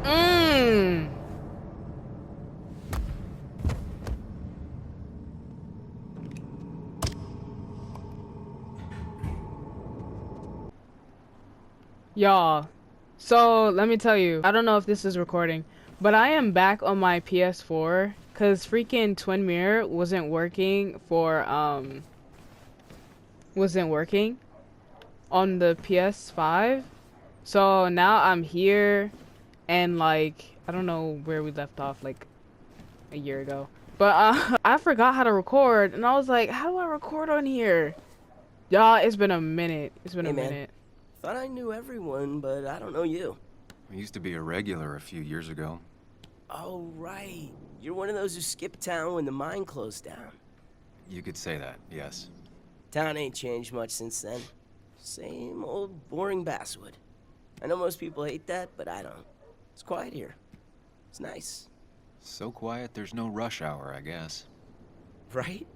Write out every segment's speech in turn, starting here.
Mmm. Y'all, so let me tell you, I don't know if this is recording, but I am back on my PS4 because freaking Twin Mirror wasn't working on the PS5. So now I'm here and like I don't know where we left off like a year ago. But I forgot how to record and I was like, how do I record on here? Y'all, it's been a minute. It's been a minute. Thought I knew everyone, but I don't know you. I used to be a regular a few years ago. Oh, right. You're one of those who skipped town when the mine closed down. You could say that, yes. Town ain't changed much since then. Same old boring basswood. I know most people hate that, but I don't. It's quiet here. It's nice. So quiet there's no rush hour, I guess. Right?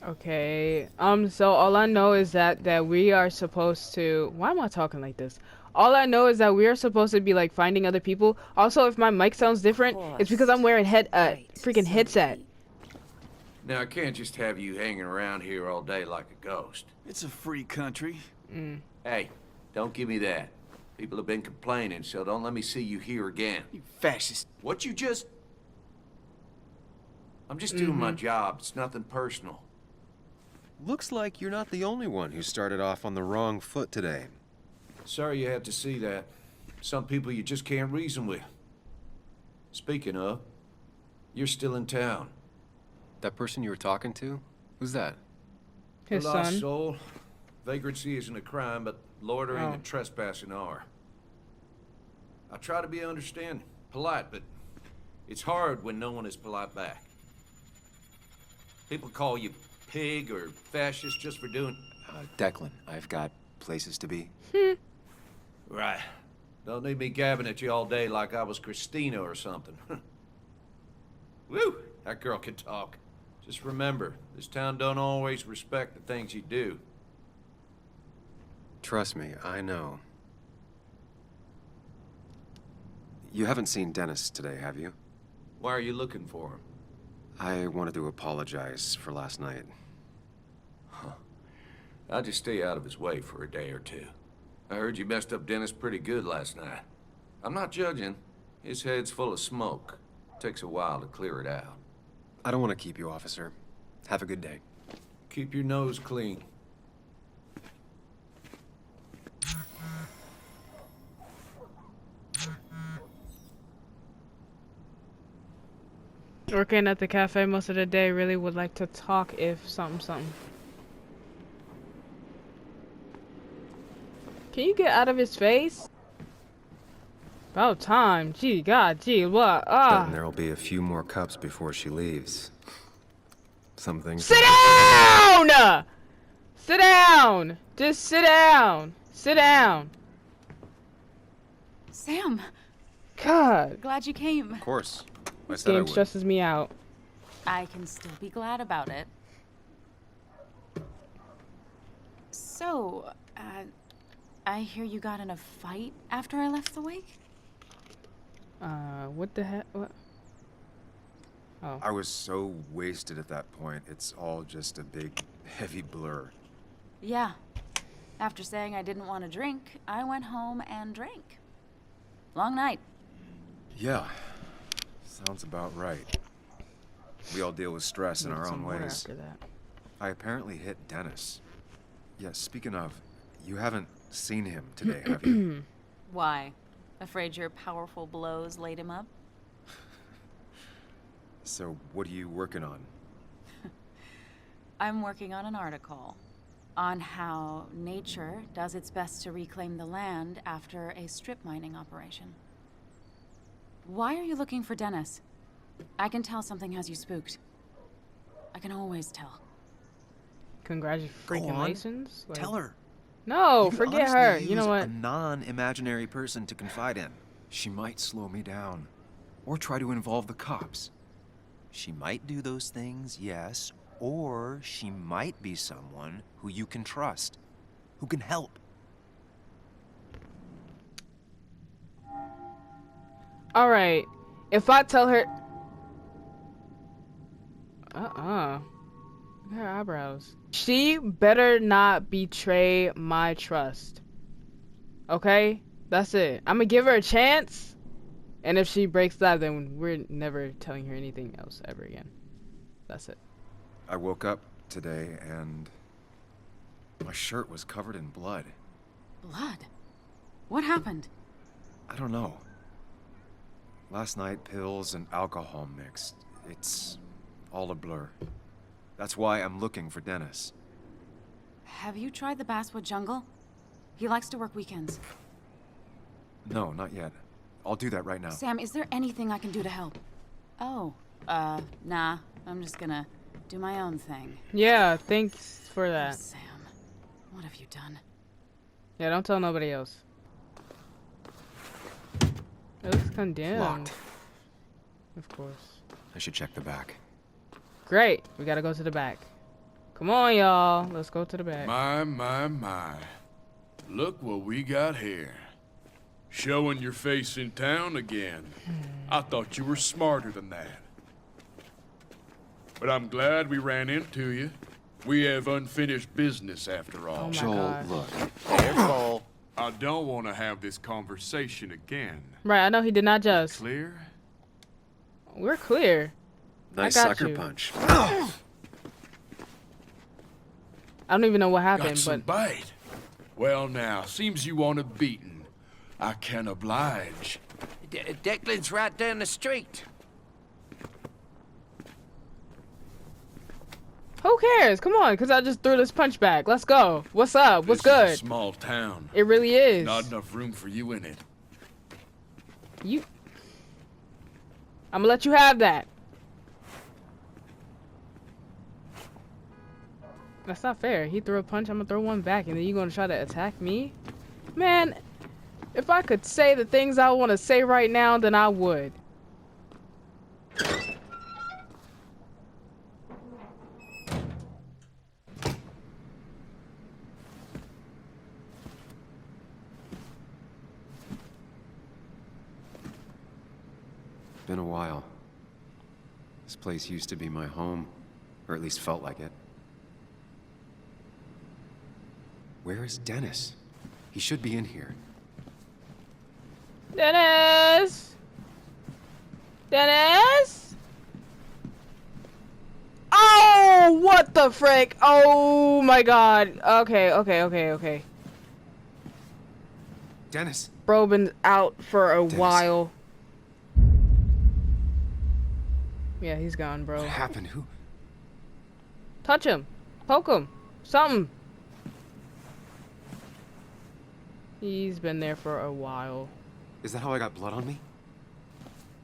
Okay. So all I know is that we are supposed to. Why am I talking like this? All I know is that we are supposed to be like finding other people. Also, if my mic sounds different, it's because I'm wearing freaking headset. Now, I can't just have you hanging around here all day like a ghost. It's a free country. Hey, don't give me that. People have been complaining, so don't let me see you here again. You fascist. What you just... I'm just doing my job. It's nothing personal. Looks like you're not the only one who started off on the wrong foot today. Sorry you had to see that. Some people you just can't reason with. Speaking of, you're still in town. That person you were talking to? Who's that? His A lost son. soul. Vagrancy isn't a crime, but loitering and trespassing are. I try to be understanding, polite, but it's hard when no one is polite back. People call you pig or fascist just for doing... Declan, I've got places to be. Right. Don't need me gabbing at you all day like I was Christina or something. Woo! That girl can talk. Just remember, this town don't always respect the things you do. Trust me, I know. You haven't seen Dennis today, have you? Why are you looking for him? I wanted to apologize for last night. I'll just stay out of his way for a day or two. I heard you messed up Dennis pretty good last night. I'm not judging. His head's full of smoke. Takes a while to clear it out. I don't want to keep you, officer. Have a good day. Keep your nose clean. Working at the cafe most of the day, really would like to talk if something. Can you get out of his face? About time. Gee, God, gee, what? Then there'll be a few more cups before she leaves. Some things... Sit down! Sit down! Just sit down. Sit down. Sam, God. glad you came. Of course. I This said I game would. stresses me out. I can still be glad about it. So, I hear you got in a fight after I left the wake? What the heck? What? Oh. I was so wasted at that point, it's all just a big, heavy blur. Yeah. After saying I didn't want to drink, I went home and drank. Long night. Yeah. Sounds about right. We all deal with stress in our own ways. After that. I apparently hit Dennis. Yeah, speaking of, you haven't seen him today, have you? Why? Afraid your powerful blows laid him up? So, what are you working on? I'm working on an article on how nature does its best to reclaim the land after a strip mining operation. Why are you looking for Dennis? I can tell something has you spooked. I can always tell. Congratulations. Like, Tell her. No, You can forget honestly her. You know use what? A non-imaginary person to confide in. She might slow me down, or try to involve the cops. She might do those things, yes, or she might be someone who you can trust, who can help. All right. If I tell her... Look at her eyebrows. She better not betray my trust. Okay? That's it. I'm gonna give her a chance. And if she breaks that, then we're never telling her anything else ever again. That's it. I woke up today and my shirt was covered in blood. Blood? What happened? I don't know. Last night, pills and alcohol mixed. It's all a blur. That's why I'm looking for Dennis. Have you tried the Basswood Jungle? He likes to work weekends. No, not yet. I'll do that right now. Sam, is there anything I can do to help? Oh, nah. I'm just gonna do my own thing. Yeah, thanks for Oh, that. Sam, what have you done? Yeah, don't tell nobody else. It looks condemned. Locked. Of course. I should check the back. Great. We gotta go to the back. Come on, y'all. Let's go to the back. My. Look what we got here. Showing your face in town again. I thought you were smarter than that. But I'm glad we ran into you. We have unfinished business after all. Oh my Joel, God. look. Careful. I don't want to have this conversation again. Right, I know he did not just. Clear? We're clear. Nice got sucker you. punch. I don't even know what Got happened, some but bite. Well now, seems you want a beating. I can oblige. Declan's right down the street. who cares? Come on, because I just threw this punch back. Let's go. What's up? What's This is good? a small town. It really is. Not enough room for you in it. I'm gonna let you have that. That's not fair. He threw a punch, I'm gonna throw one back, and then you gonna try to attack me? Man, if I could say the things I want to say right now, then I would. Been a while. This place used to be my home, or at least felt like it. Where is Dennis? He should be in here. Dennis! Dennis! Oh, what the frick? Oh my god. Okay. Dennis! Bro been out for a Dennis. while. Yeah, he's gone, bro. What happened? Who? Touch him. Poke him. Something. He's been there for a while. Is that how I got blood on me?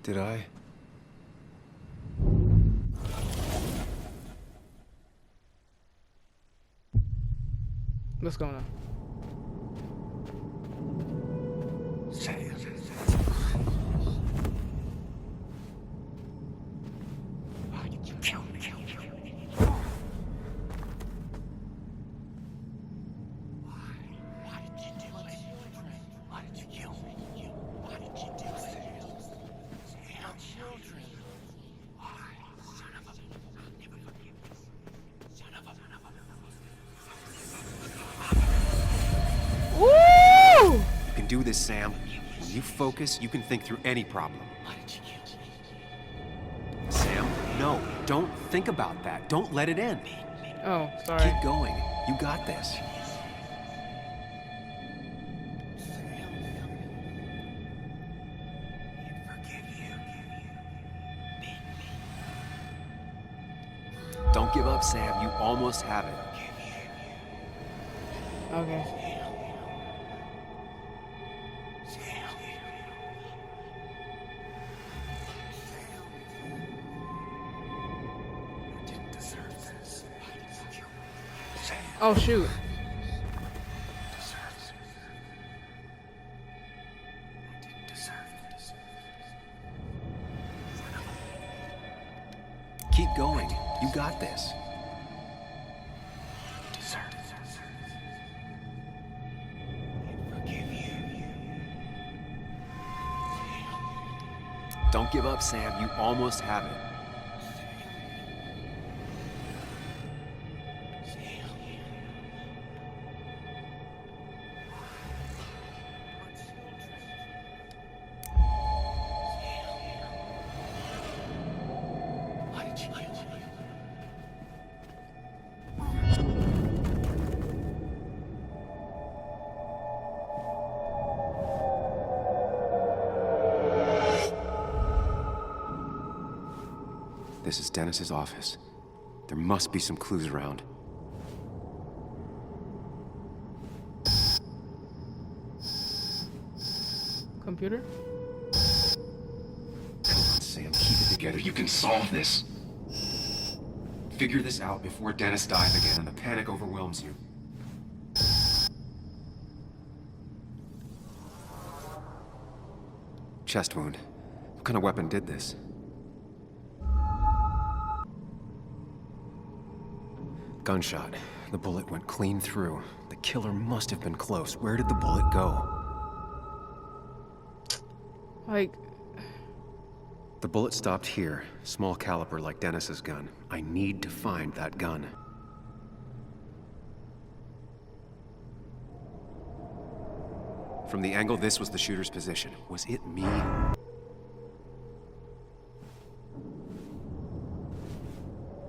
Did I? What's going on? Woo! You can do this, Sam. When you focus, you can think through any problem. Sam, no. Don't think about that. Don't let it end. Oh, sorry. Keep going. You got this. Don't give up, Sam. You almost have it. Okay. Oh shoot. Keep going. You got this. Don't give up, Sam. You almost have it. This is Dennis's office. There must be some clues around. Computer? Come on, Sam, keep it together. You can solve this. Figure this out before Dennis dies again and the panic overwhelms you. Chest wound. What kind of weapon did this? Gunshot. The bullet went clean through. The killer must have been close. Where did the bullet go? Like... The bullet stopped here. Small caliber like Dennis's gun. I need to find that gun. From the angle this was the shooter's position. Was it me?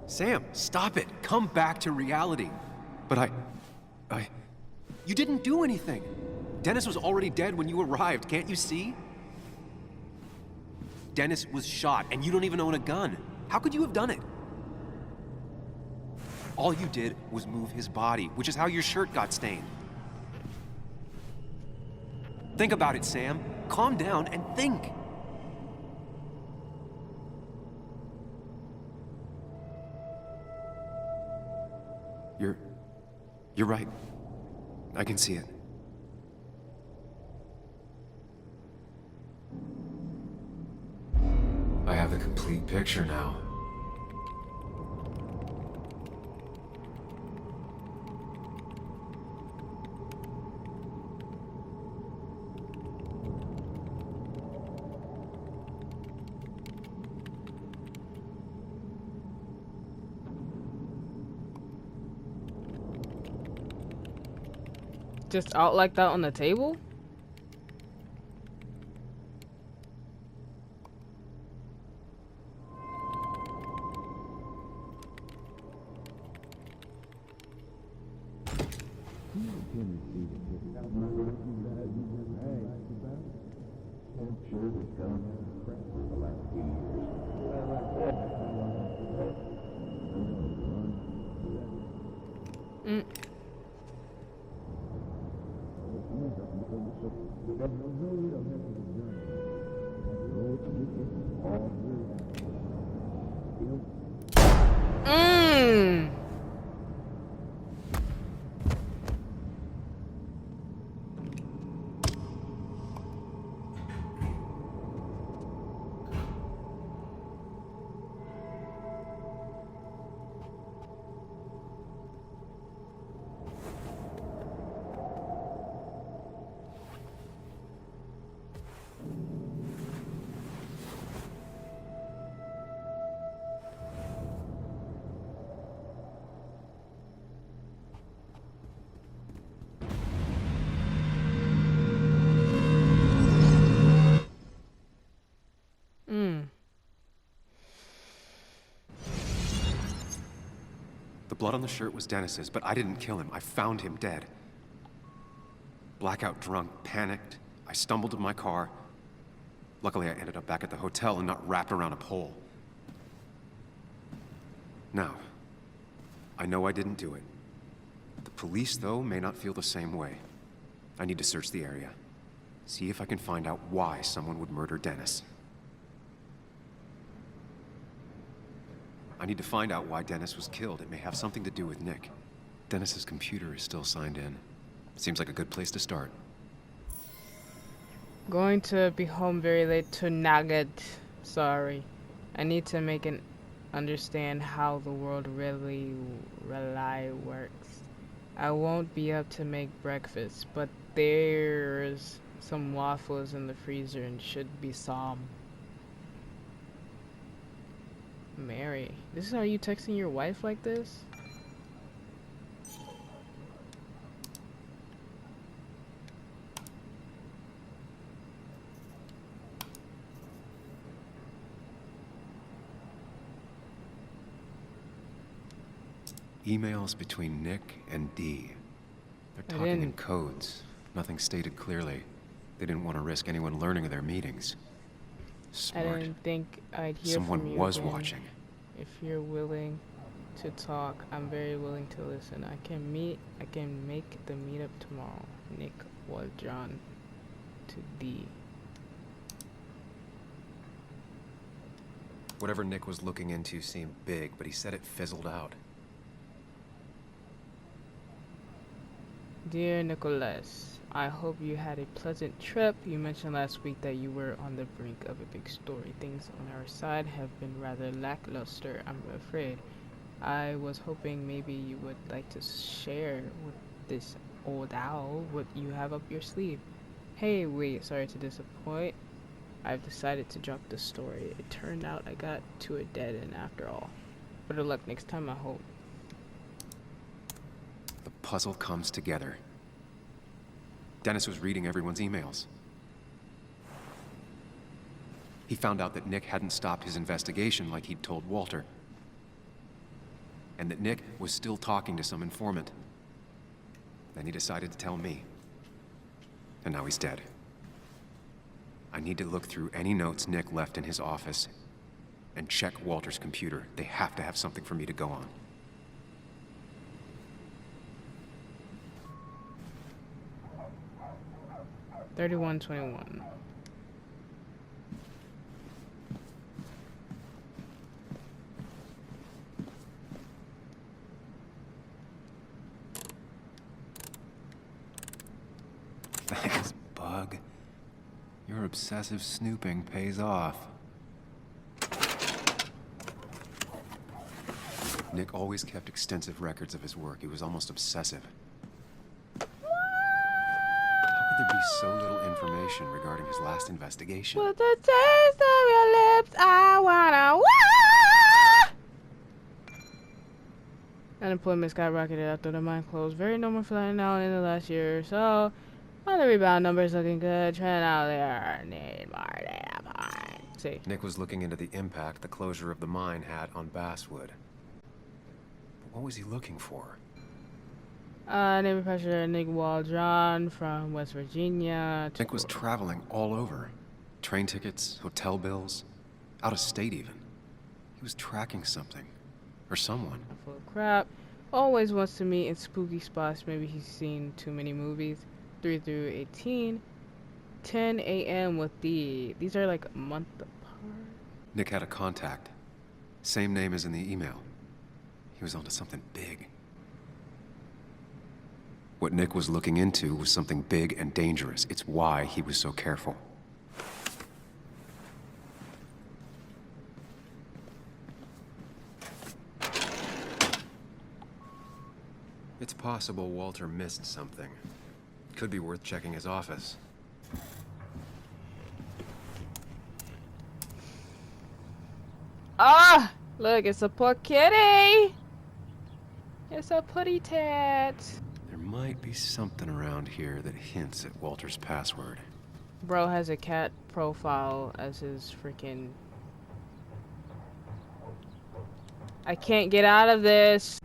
Sam, stop it! Come back to reality! But You didn't do anything! Dennis was already dead when you arrived, can't you see? Dennis was shot, and you don't even own a gun. How could you have done it? All you did was move his body, which is how your shirt got stained. Think about it, Sam. Calm down and think. You're right. I can see it. I have the complete picture now. Just out like that on the table? Mm. Mm. Mm. The blood on the shirt was Dennis's, but I didn't kill him. I found him dead. Blackout drunk, panicked. I stumbled to my car. Luckily, I ended up back at the hotel and not wrapped around a pole. Now, I know I didn't do it. The police, though, may not feel the same way. I need to search the area. See if I can find out why someone would murder Dennis. I need to find out why Dennis was killed. It may have something to do with Nick. Dennis's computer is still signed in. Seems like a good place to start. Going to be home very late tonight. Sorry. I need to make an understand how the world really works. I won't be up to make breakfast, but there's some waffles in the freezer and should be some. Mary, this is how you texting your wife like this? Emails between Nick and Dee. They're talking in codes. Nothing stated clearly. They didn't want to risk anyone learning of their meetings. Smart. I didn't think I'd hear Someone from you was again. watching. If you're willing to talk, I'm very willing to listen. I can make the meetup tomorrow. Nick Waldron to D. Whatever Nick was looking into seemed big, but he said it fizzled out. Dear Nicholas, I hope you had a pleasant trip. You mentioned last week that you were on the brink of a big story. Things on our side have been rather lackluster, I'm afraid. I was hoping maybe you would like to share with this old owl what you have up your sleeve. Hey, wait, sorry to disappoint. I've decided to drop the story. It turned out I got to a dead end after all. Better luck next time, I hope. The puzzle comes together. Dennis was reading everyone's emails. He found out that Nick hadn't stopped his investigation like he'd told Walter. And that Nick was still talking to some informant. Then he decided to tell me. And now he's dead. I need to look through any notes Nick left in his office and check Walter's computer. They have to have something for me to go on. $31.21. Thanks, Bug. Your obsessive snooping pays off. Nick always kept extensive records of his work. He was almost obsessive. How could there be so little information regarding his last investigation? With the taste of your lips, I wanna. Unemployment skyrocketed after the mine closed. Very normal flattening out in the last year or so. On the rebound numbers looking good. Trend out there. Need more data points. See. Nick was looking into the impact the closure of the mine had on Basswood. But what was he looking for? Neighbor pressure Nick Waldron from West Virginia. Nick was traveling all over. Train tickets, hotel bills, out of state even. He was tracking something. Or someone. Full of crap. Always wants to meet in spooky spots. Maybe he's seen too many movies. 3 through 18. 10 a.m. with D. These are like a month apart. Nick had a contact. Same name as in the email. He was onto something big. What Nick was looking into was something big and dangerous. It's why he was so careful. It's possible Walter missed something. Could be worth checking his office. Ah! Look, it's a poor kitty! It's a putty tat. There might be something around here that hints at Walter's password. Bro has a cat profile as his freaking... I can't get out of this!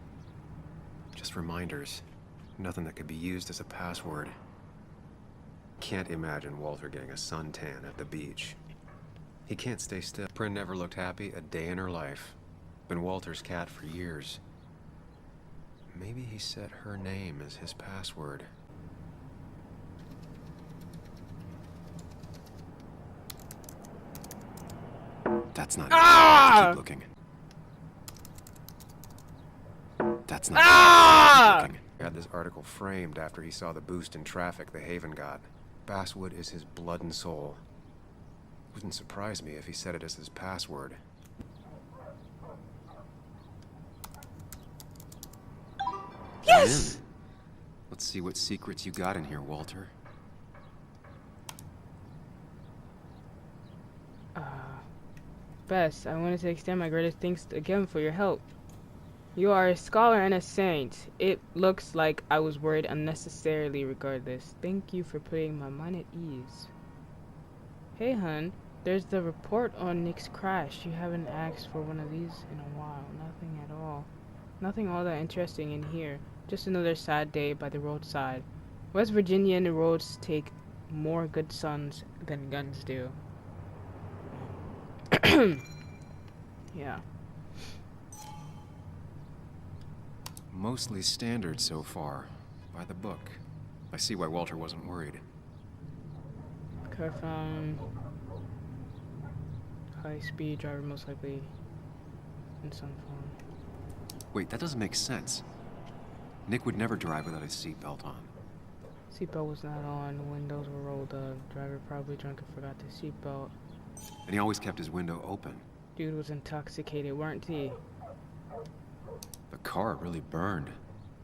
Just reminders. Nothing that could be used as a password. Can't imagine Walter getting a suntan at the beach. He can't stay still. Prin never looked happy a day in her life. Been Walter's cat for years. Maybe he set her name as his password. That's not it. Keep looking. That's not it. Keep looking. He had this article framed after he saw the boost in traffic the Haven got. Basswood is his blood and soul. Wouldn't surprise me if he set it as his password. Yes! Let's see what secrets you got in here, Walter. Bess, I wanted to extend my greatest thanks again for your help. You are a scholar and a saint. It looks like I was worried unnecessarily regardless. Thank you for putting my mind at ease. Hey, hun. There's the report on Nick's crash. You haven't asked for one of these in a while. Nothing at all. Nothing all that interesting in here. Just another sad day by the roadside. West Virginian roads take more good sons than guns do. Yeah. Mostly standard so far. By the book. I see why Walter wasn't worried. Car found. High speed driver most likely in some form. Wait, that doesn't make sense. Nick would never drive without his seatbelt on. Seatbelt was not on. Windows were rolled up. Driver probably drunk and forgot the seatbelt. And he always kept his window open. Dude was intoxicated, weren't he? The car really burned.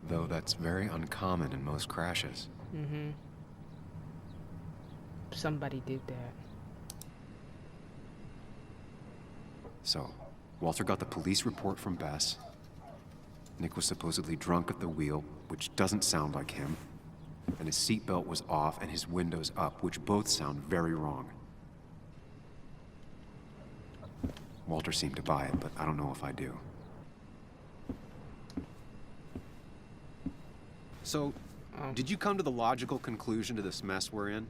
Though that's very uncommon in most crashes. Mm-hmm. Somebody did that. So, Walter got the police report from Bess. Nick was supposedly drunk at the wheel, which doesn't sound like him. And his seatbelt was off and his windows up, which both sound very wrong. Walter seemed to buy it, but I don't know if I do. So, did you come to the logical conclusion to this mess we're in?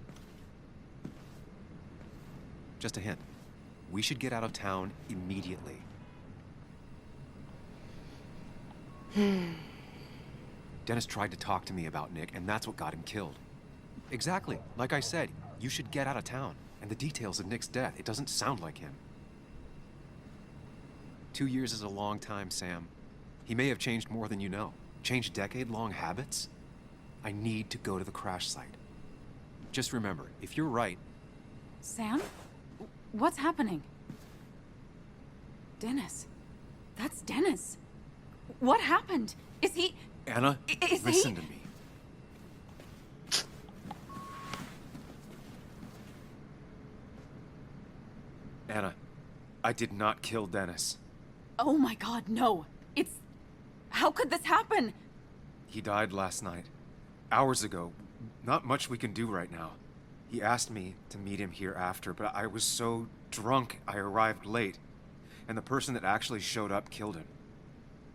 Just a hint. We should get out of town immediately. Dennis tried to talk to me about Nick, and that's what got him killed. Exactly. Like I said, you should get out of town. And the details of Nick's death, it doesn't sound like him. 2 years is a long time, Sam. He may have changed more than you know. Changed decade-long habits? I need to go to the crash site. Just remember, if you're right... Sam? What's happening? Dennis. That's Dennis. What happened? Is he... Anna, listen to me. Anna, I did not kill Dennis. Oh my God, no. It's... How could this happen? He died last night. Hours ago. Not much we can do right now. He asked me to meet him here after, but I was so drunk I arrived late. And the person that actually showed up killed him.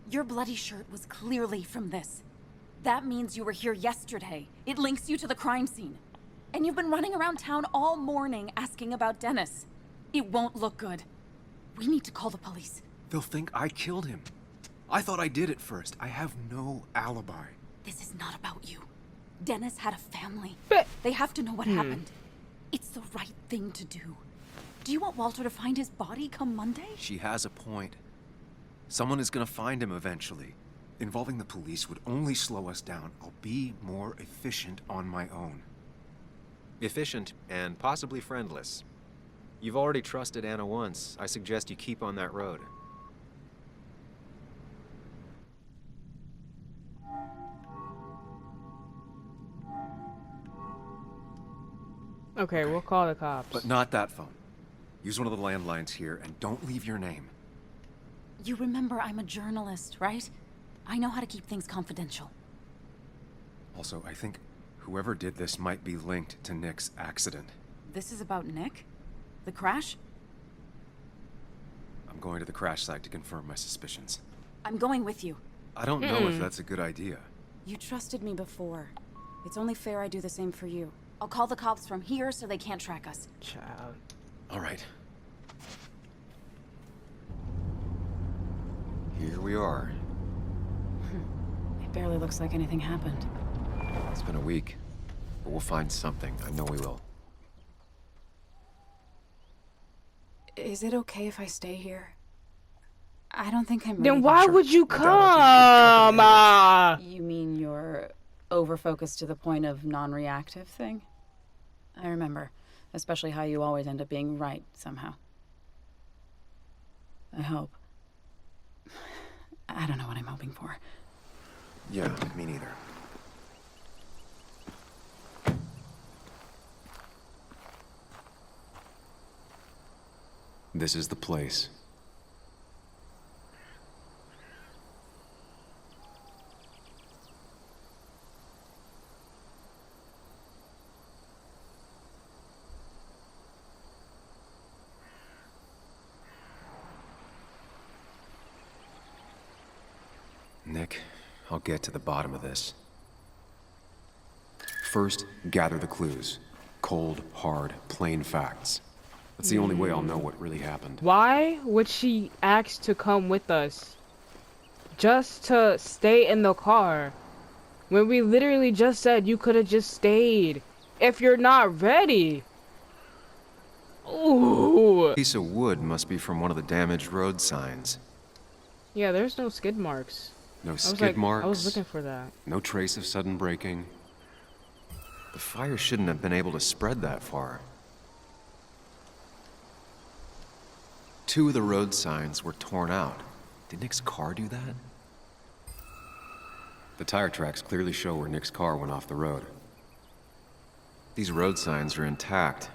Your bloody shirt was clearly from this. That means you were here yesterday. It links you to the crime scene. And you've been running around town all morning asking about Dennis. It won't look good. We need to call the police. They'll think I killed him. I thought I did at first. I have no alibi. This is not about you. Dennis had a family. But... They have to know what happened. It's the right thing to do. Do you want Walter to find his body come Monday? She has a point. Someone is gonna find him eventually. Involving the police would only slow us down. I'll be more efficient on my own. Efficient and possibly friendless. You've already trusted Anna once. I suggest you keep on that road. Okay, we'll call the cops. But not that phone. Use one of the landlines here and don't leave your name. You remember I'm a journalist, right? I know how to keep things confidential. Also, I think whoever did this might be linked to Nick's accident. This is about Nick? The crash? I'm going to the crash site to confirm my suspicions. I'm going with you. I don't know if that's a good idea. You trusted me before. It's only fair I do the same for you. I'll call the cops from here so they can't track us. Child. All right. Here we are. It barely looks like anything happened. It's been a week, but we'll find something. I know we will. Is it okay if I stay here? I don't think I'm ready. Then why would you come? You mean you're over-focused to the point of non-reactive thing? I remember. Especially how you always end up being right, somehow. I hope. I don't know what I'm hoping for. Yeah, me neither. This is the place. Nick, I'll get to the bottom of this. First, gather the clues. Cold, hard, plain facts. That's the only way I'll know what really happened. Why would she ask to come with us? Just to stay in the car. When we literally just said you could have just stayed. If you're not ready. Ooh. Piece of wood must be from one of the damaged road signs. Yeah, there's no skid marks. No skid marks. I was looking for that. No trace of sudden braking. The fire shouldn't have been able to spread that far. 2 of the road signs were torn out. Did Nick's car do that? The tire tracks clearly show where Nick's car went off the road. These road signs are intact.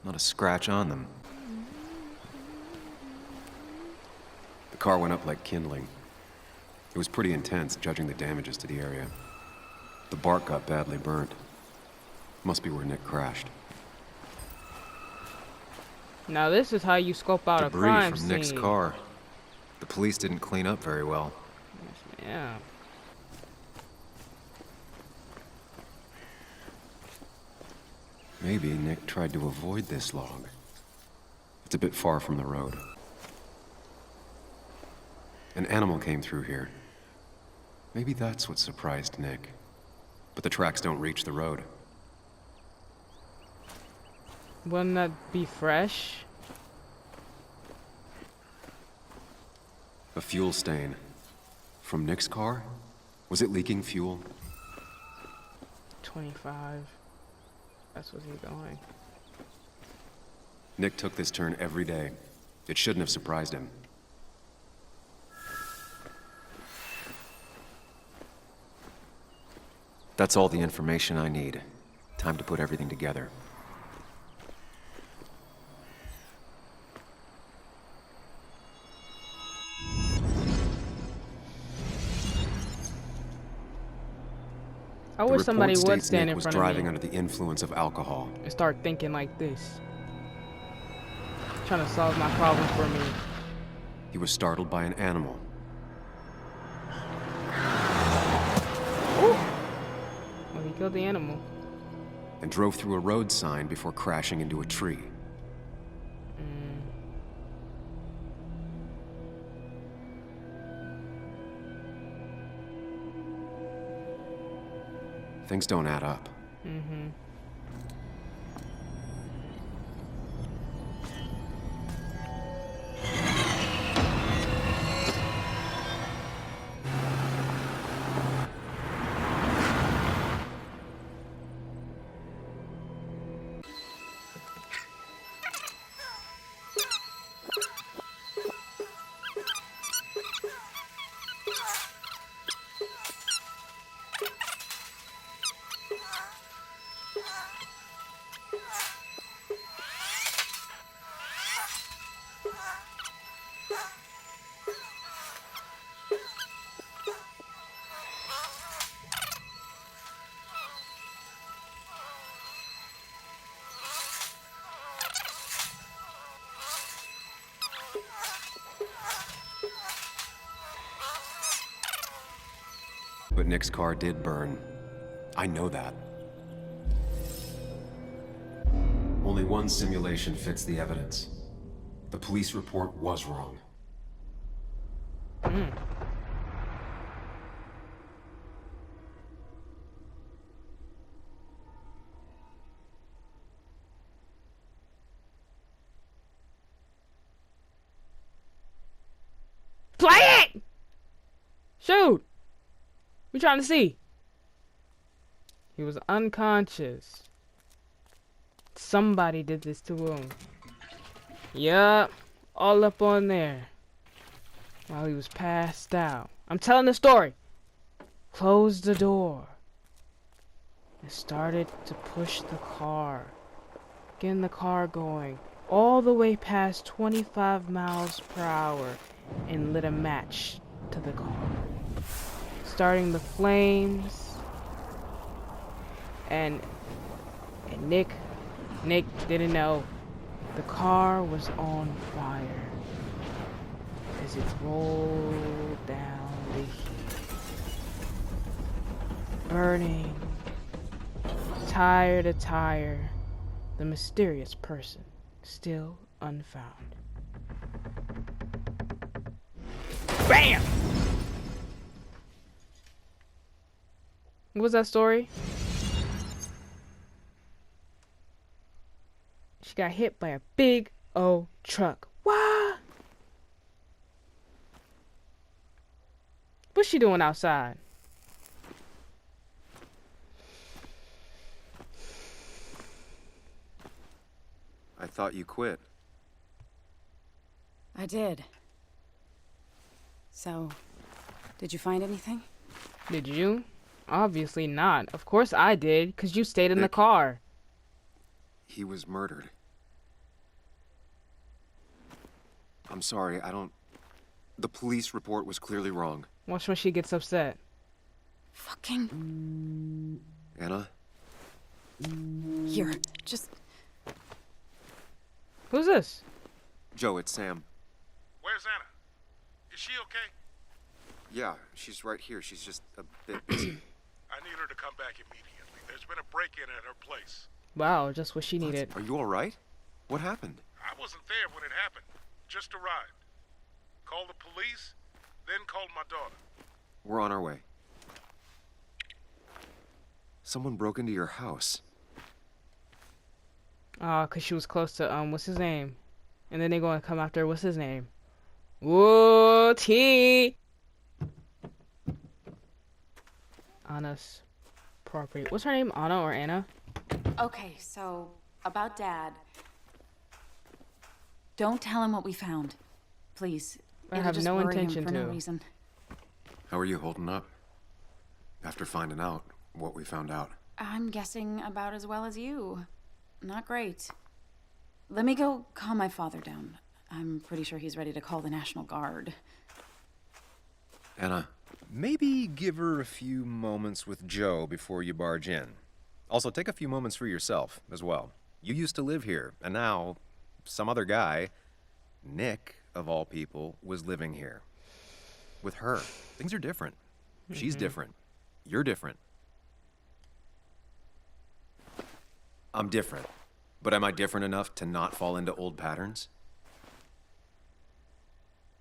Not a scratch on them. The car went up like kindling. It was pretty intense, judging the damages to the area. The bark got badly burnt. Must be where Nick crashed. Now this is how you scope out Debris a crime from scene. Nick's car. The police didn't clean up very well. Yeah. Maybe Nick tried to avoid this log. It's a bit far from the road. An animal came through here. Maybe that's what surprised Nick. But the tracks don't reach the road. Wouldn't that be fresh? A fuel stain. From Nick's car? Was it leaking fuel? 25. That's what's he going. Nick took this turn every day. It shouldn't have surprised him. That's all the information I need. Time to put everything together. I The wish report somebody would states stand Nick in was front driving of me under the influence of alcohol. and start thinking like this. Trying to solve my problem for me. He was startled by an animal. Well, he killed the animal. And drove through a road sign before crashing into a tree. Things don't add up. Mm-hmm. But Nick's car did burn. I know that. Only one simulation fits the evidence. The police report was wrong. Play it! Shoot! We trying to see. He was unconscious. Somebody did this to him. Yup. All up on there. While he was passed out. I'm telling the story. closed the door, and started to push the car, getting the car going all the way past 25 miles per hour and lit a match to the car, starting the flames. And Nick didn't know the car was on fire as it rolled down the hill, burning tire to tire, the mysterious person still unfound. BAM! What was that story? She got hit by a big old truck. What? What's she doing outside? I thought you quit. I did. So, did you find anything? Did you? Obviously not. Of course I did, because you stayed in the Nick. car. He was murdered. I'm sorry, I don't... The police report was clearly wrong. Watch when she gets upset. Fucking... Anna? Here, just... Who's this? Joe, it's Sam. Where's Anna? Is she okay? Yeah, she's right here. She's just a bit busy. I need her to come back immediately. There's been a break-in at her place. Wow, just what she needed. Are you alright? What happened? I wasn't there when it happened. Just arrived. Called the police, then called my daughter. We're on our way. Someone broke into your house. Cause she was close to, what's his name? And then they gonna come after her, what's his name? Whoa, T! Anna's property. What's her name? Anna or Anna? Okay, so, about Dad. Don't tell him what we found. Please. I It'll have just no worry him intention for no to. reason. How are you holding up? After finding out what we found out. I'm guessing about as well as you. Not great. Let me go calm my father down. I'm pretty sure he's ready to call the National Guard. Anna, Maybe give her a few moments with Joe before you barge in. Also, take a few moments for yourself as well. You used to live here, and now some other guy, Nick, of all people, was living here. With her. Things are different. She's different. You're different. I'm different. But am I different enough to not fall into old patterns?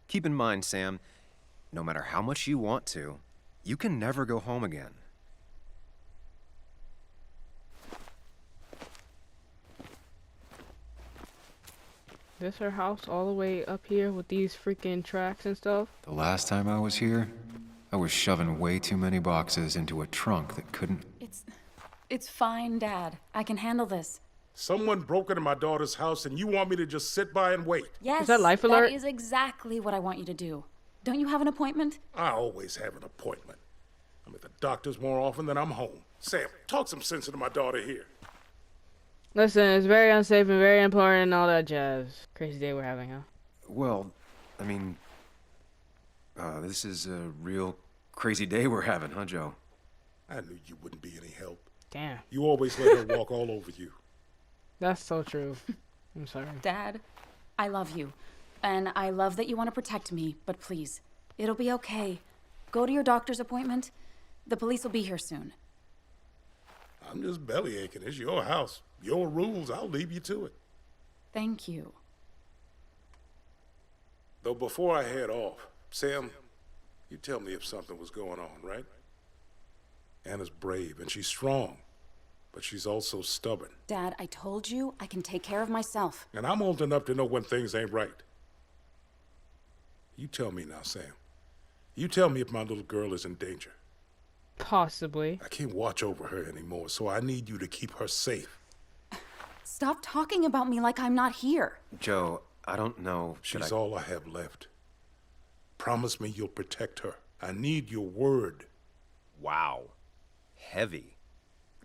Keep in mind, Sam, no matter how much you want to, you can never go home again. This her house all the way up here with these freaking tracks and stuff? the last time I was here, I was shoving way too many boxes into a trunk that couldn't... It's fine, Dad. I can handle this. Someone broke into my daughter's house and you want me to just sit by and wait? Yes, that life alert? That is exactly what I want you to do. Don't you have an appointment? I always have an appointment. I'm at the doctor's more often than I'm home. Sam, talk some sense into my daughter here. Listen, it's very unsafe and very important and all that jazz. Crazy day we're having, huh? Well, I mean... this is a real crazy day we're having, huh, Joe? I knew you wouldn't be any help. Damn. You always let her walk all over you. That's so true. I'm sorry. Dad, I love you. And I love that you want to protect me, but please, it'll be okay. Go to your doctor's appointment. The police will be here soon. I'm just belly aching. It's your house. Your rules. I'll leave you to it. Thank you. Though before I head off, Sam, you tell me if something was going on, right? Anna's brave and she's strong, but she's also stubborn. Dad, I told you I can take care of myself. And I'm old enough to know when things ain't right. You tell me now, Sam. You tell me if my little girl is in danger. Possibly. I can't watch over her anymore, so I need you to keep her safe. Stop talking about me like I'm not here. Joe, I don't know... She's all I have left. Promise me you'll protect her. I need your word. Wow. Heavy.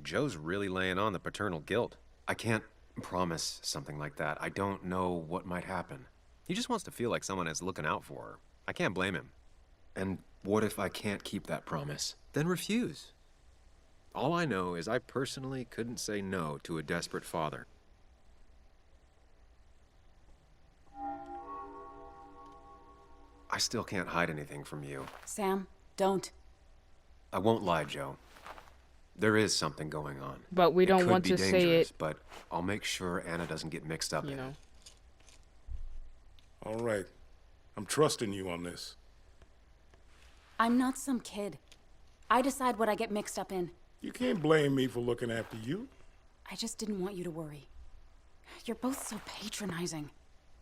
Joe's really laying on the paternal guilt. I can't promise something like that. I don't know what might happen. He just wants to feel like someone is looking out for her. I can't blame him. And what if I can't keep that promise? Then refuse. All I know is I personally couldn't say no to a desperate father. I still can't hide anything from you. Sam, don't. I won't lie, Joe. There is something going on. But we don't could want be to say dangerous, it, but I'll make sure Anna doesn't get mixed up you in know. it. All right. I'm trusting you on this. I'm not some kid. I decide what I get mixed up in. You can't blame me for looking after you. I just didn't want you to worry. You're both so patronizing.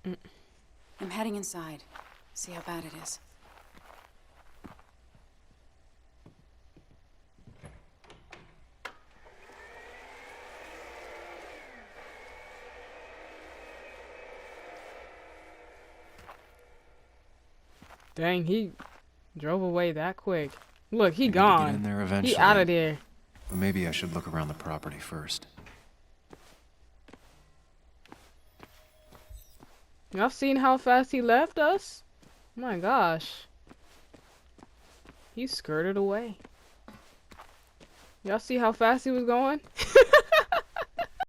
I'm heading inside. See how bad it is. Dang, he drove away that quick. Look, he I need to gone. get in there eventually. He out of there. But maybe I should look around the property first. Y'all seen how fast he left us? My gosh. He skirted away. Y'all see how fast he was going?